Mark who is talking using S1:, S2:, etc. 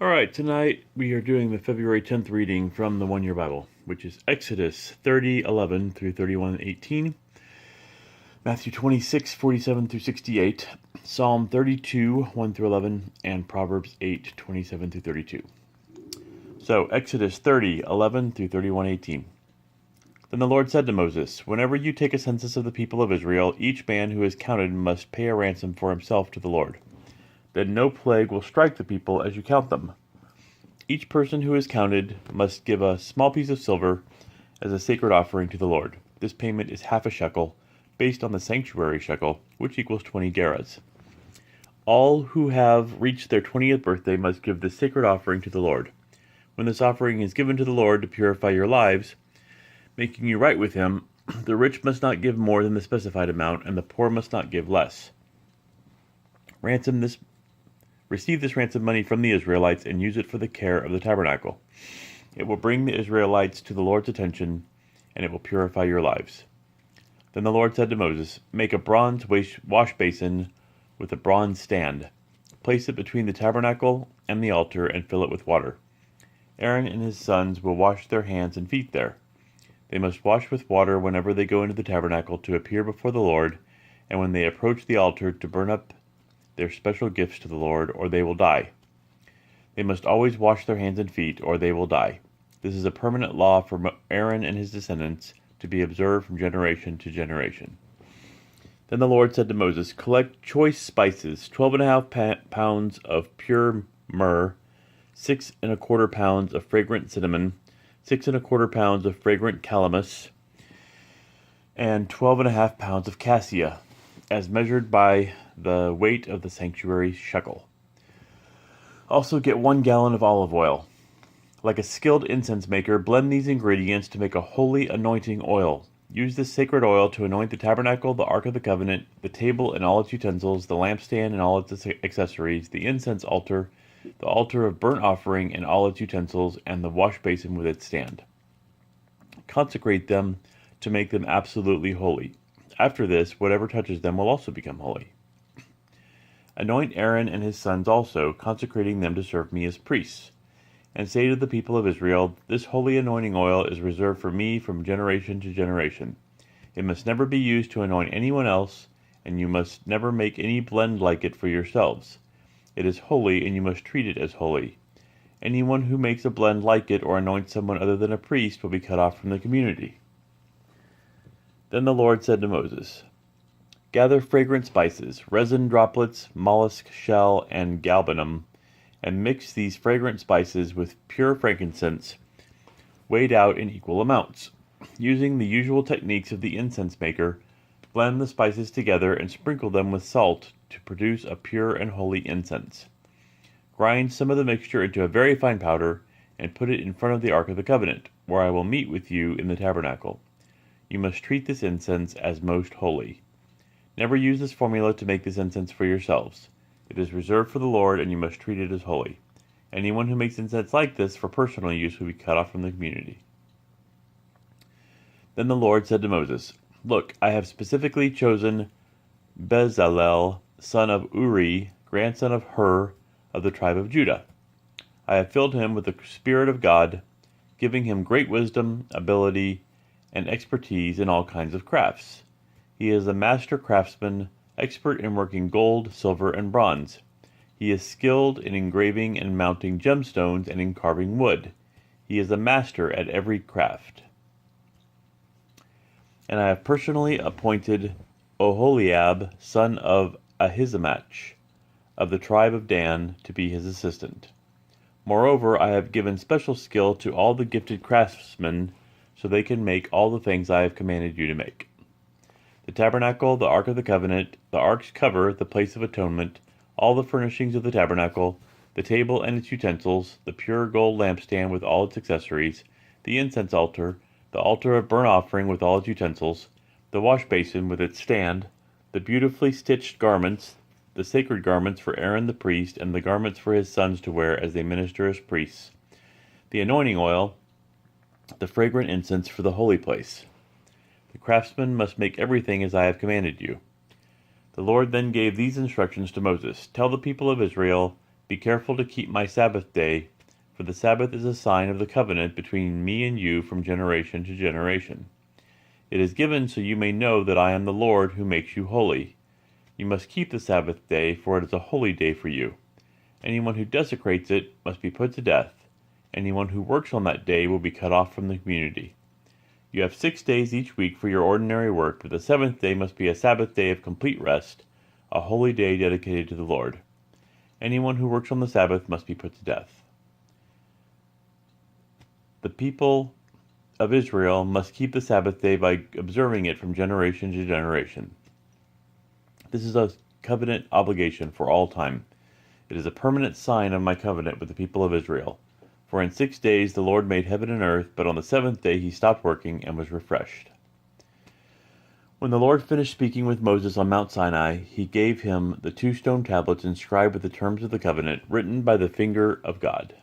S1: All right, tonight we are doing the February 10th reading from the One Year Bible, which is Exodus 30:11 through 31:18, Matthew 26:47 through 68, Psalm 32, 1 through 11, and Proverbs 8:27 through 32. So, Exodus 30:11 through 31:18. Then the Lord said to Moses, "Whenever you take a census of the people of Israel, each man who is counted must pay a ransom for himself to the Lord. Then no plague will strike the people as you count them. Each person who is counted must give a small piece of silver as a sacred offering to the Lord. This payment is half a shekel, based on the sanctuary shekel, which equals 20 gerahs. All who have reached their 20th birthday must give this sacred offering to the Lord. When this offering is given to the Lord to purify your lives, making you right with Him, the rich must not give more than the specified amount, and the poor must not give less. Receive this ransom money from the Israelites and use it for the care of the tabernacle. It will bring the Israelites to the Lord's attention, and it will purify your lives." Then the Lord said to Moses, "Make a bronze wash basin with a bronze stand. Place it between the tabernacle and the altar and fill it with water. Aaron and his sons will wash their hands and feet there. They must wash with water whenever they go into the tabernacle to appear before the Lord, and when they approach the altar to burn up their special gifts to the Lord, or they will die. They must always wash their hands and feet, or they will die. This is a permanent law for Aaron and his descendants to be observed from generation to generation." Then the Lord said to Moses, "Collect choice spices, 12.5 pounds of pure myrrh, 6.25 pounds of fragrant cinnamon, 6.25 pounds of fragrant calamus, and 12.5 pounds of cassia, as measured by the weight of the sanctuary shekel. Also get 1 gallon of olive oil. Like a skilled incense maker, blend these ingredients to make a holy anointing oil. Use this sacred oil to anoint the tabernacle, the Ark of the Covenant, the table and all its utensils, the lampstand and all its accessories, the incense altar, the altar of burnt offering and all its utensils, and the wash basin with its stand. Consecrate them to make them absolutely holy. After this, whatever touches them will also become holy. Anoint Aaron and his sons also, consecrating them to serve me as priests. And say to the people of Israel, this holy anointing oil is reserved for me from generation to generation. It must never be used to anoint anyone else, and you must never make any blend like it for yourselves. It is holy, and you must treat it as holy. Anyone who makes a blend like it or anoints someone other than a priest will be cut off from the community." Then the Lord said to Moses, "Gather fragrant spices, resin droplets, mollusk shell, and galbanum, and mix these fragrant spices with pure frankincense, weighed out in equal amounts. Using the usual techniques of the incense maker, blend the spices together and sprinkle them with salt to produce a pure and holy incense. Grind some of the mixture into a very fine powder and put it in front of the Ark of the Covenant, where I will meet with you in the tabernacle. You must treat this incense as most holy. Never use this formula to make this incense for yourselves. It is reserved for the Lord, and you must treat it as holy. Anyone who makes incense like this for personal use will be cut off from the community." Then the Lord said to Moses, "Look, I have specifically chosen Bezalel, son of Uri, grandson of Hur, of the tribe of Judah. I have filled him with the Spirit of God, giving him great wisdom, ability, and expertise in all kinds of crafts. He is a master craftsman, expert in working gold, silver, and bronze. He is skilled in engraving and mounting gemstones and in carving wood. He is a master at every craft. And I have personally appointed Oholiab, son of Ahisamach, of the tribe of Dan, to be his assistant. Moreover, I have given special skill to all the gifted craftsmen, so they can make all the things I have commanded you to make. The tabernacle, the Ark of the Covenant, the Ark's cover, the place of atonement, all the furnishings of the tabernacle, the table and its utensils, the pure gold lampstand with all its accessories, the incense altar, the altar of burnt offering with all its utensils, the wash basin with its stand, the beautifully stitched garments, the sacred garments for Aaron the priest, and the garments for his sons to wear as they minister as priests, the anointing oil, the fragrant incense for the holy place. The craftsman must make everything as I have commanded you." The Lord then gave these instructions to Moses. "Tell the people of Israel, Be careful to keep my Sabbath day, for the Sabbath is a sign of the covenant between me and you from generation to generation. It is given so you may know that I am the Lord who makes you holy. You must keep the Sabbath day, for it is a holy day for you. Anyone who desecrates it must be put to death. Anyone who works on that day will be cut off from the community. You have 6 days each week for your ordinary work, but the seventh day must be a Sabbath day of complete rest, a holy day dedicated to the Lord. Anyone who works on the Sabbath must be put to death. The people of Israel must keep the Sabbath day by observing it from generation to generation. This is a covenant obligation for all time. It is a permanent sign of my covenant with the people of Israel. For in 6 days the Lord made heaven and earth, but on the seventh day he stopped working and was refreshed. When the Lord finished speaking with Moses on Mount Sinai, he gave him the 2 stone tablets inscribed with the terms of the covenant, written by the finger of God.